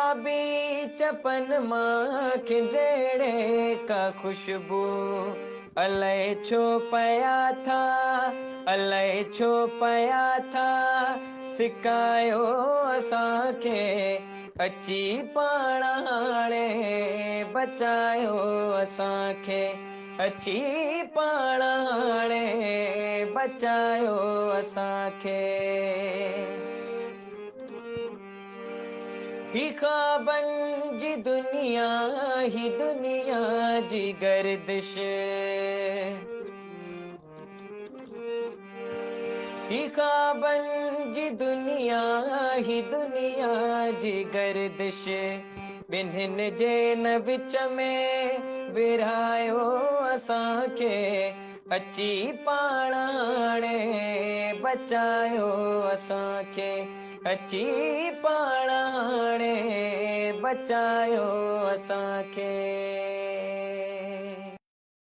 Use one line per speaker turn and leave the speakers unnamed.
गुलाबी चपन मां खिंडेड़े का खुशबू अलाए छो पया था, अलाए छो पया था सिकायो असांखे अची पाण हाणे बचायो असांखे अची पाण हाणे बचायो असांखे। ही ख्वाबन जी दुनिया, ही दुनिया जी गर्दिश, ही ख्वाबन जी दुनिया, ही दुनिया जी गर्दिश ॿिन्हिनि जे न विच में विरहायो असांखे अची पाण हाणे बचायो असांखे अची पाण हाणे बचायो असांखे।